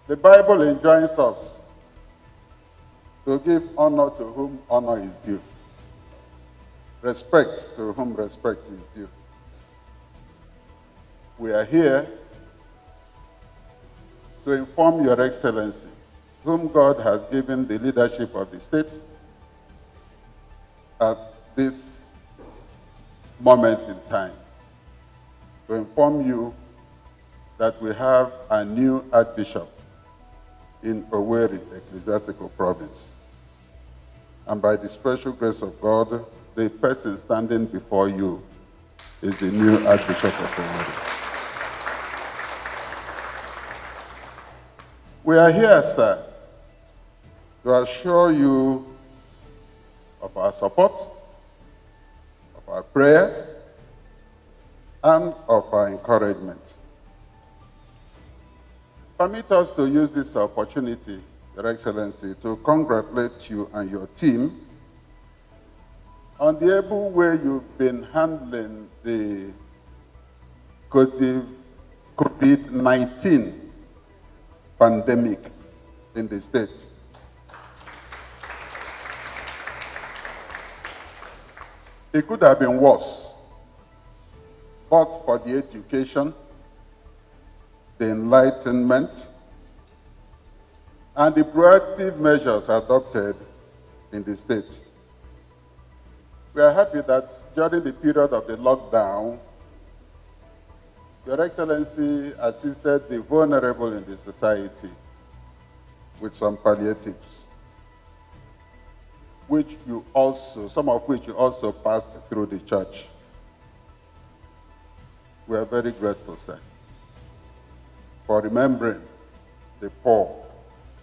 The Bible enjoins us to give honor to whom honor is due, respect to whom respect is due. We are here to inform Your Excellency, whom God has given the leadership of the state at this moment in time, to inform you that we have a new Archbishop in Owerri, Ecclesiastical Province. And by the special grace of God, the person standing before you is the new Archbishop of Owerri. We are here, sir, to assure you of our support, of our prayers, and of our encouragement. Permit us to use this opportunity, Your Excellency, to congratulate you and your team on the able way you've been handling the COVID-19 pandemic in the state. It could have been worse, but for the education, the enlightenment, and the proactive measures adopted in the state. We are happy that during the period of the lockdown, Your Excellency assisted the vulnerable in the society with some palliatives, some of which you also passed through the church. We are very grateful, sir, for remembering the poor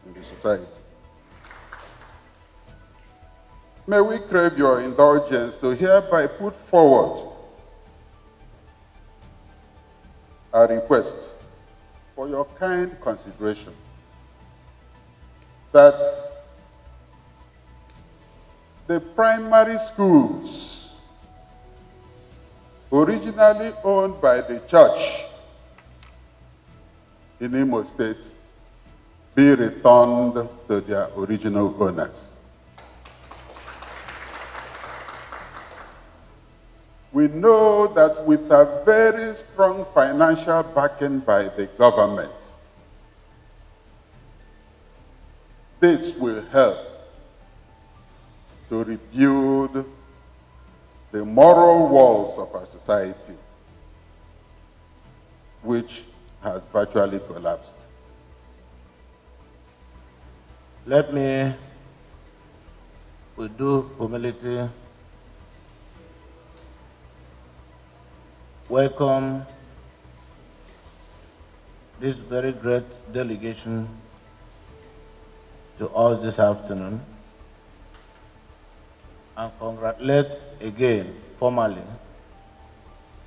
in the society. May we crave your indulgence to hereby put forward a request for your kind consideration that the primary schools originally owned by the church in Imo State be returned to their original owners. We know that with a very strong financial backing by the government, this will help to rebuild the moral walls of our society, which has virtually collapsed. Let me, with due humility, welcome this very great delegation to us this afternoon and congratulate again formally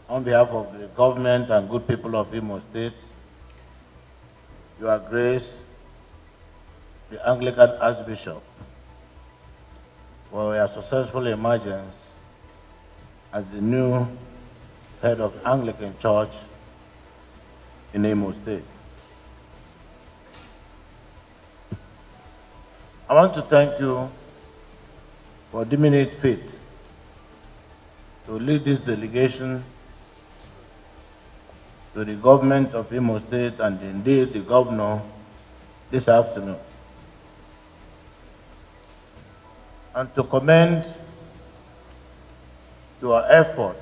on behalf of the government and good people of Imo State, Your Grace, the Anglican Archbishop, for your successful emergence as the new head of the Anglican Church in Imo State. I want to thank you for deeming it fit to lead this delegation to the government of Imo State and indeed the governor this afternoon, and to commend your effort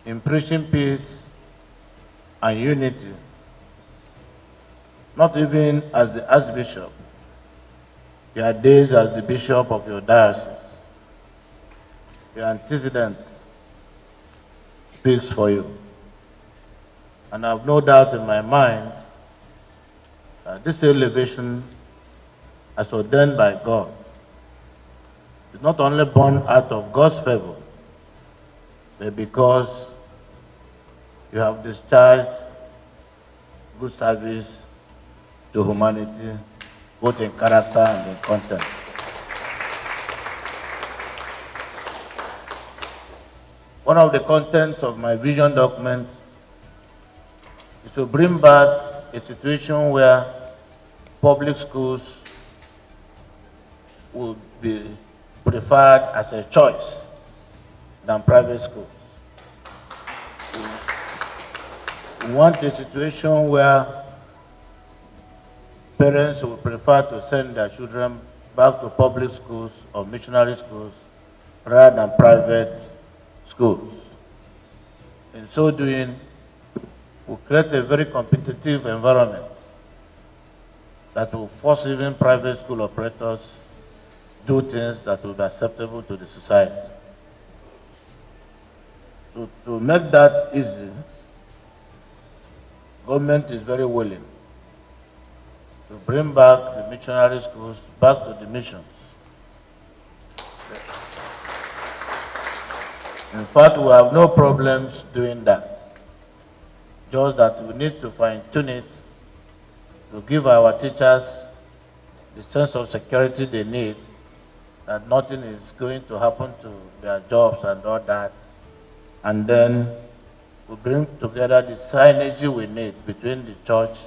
in preaching peace and unity, not even as the Archbishop, your days as the Bishop of your diocese. Your antecedent speaks for you. And I have no doubt in my mind that this elevation, as ordained by God, is not only born out of God's favor, but because you have discharged good service to humanity, both in character and in content. One of the contents of my vision document is to bring back a situation where public schools would be preferred as a choice than private schools. We want a situation where parents would prefer to send their children back to public schools or missionary schools rather than private schools. In so doing, we create a very competitive environment that will force even private school operators do things that will be acceptable to the society. To make that easy, government is very willing to bring back the missionary schools back to the missions. In fact, we have no problems doing that. Just that we need to fine-tune it to give our teachers the sense of security they need, that nothing is going to happen to their jobs and all that. And then we bring together the synergy we need between the church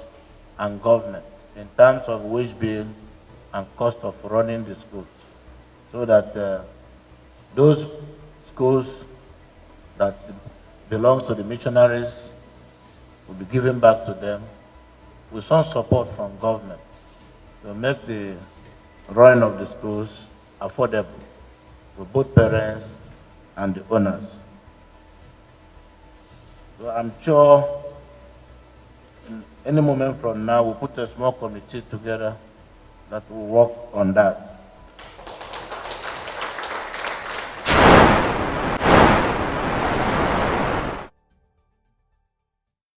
and government in terms of wage bill and cost of running the schools, so that those schools that belongs to the missionaries will be given back to them with some support from government to make the running of the schools affordable for both parents and the owners. So I'm sure in any moment from now we'll put a small committee together that will work on that.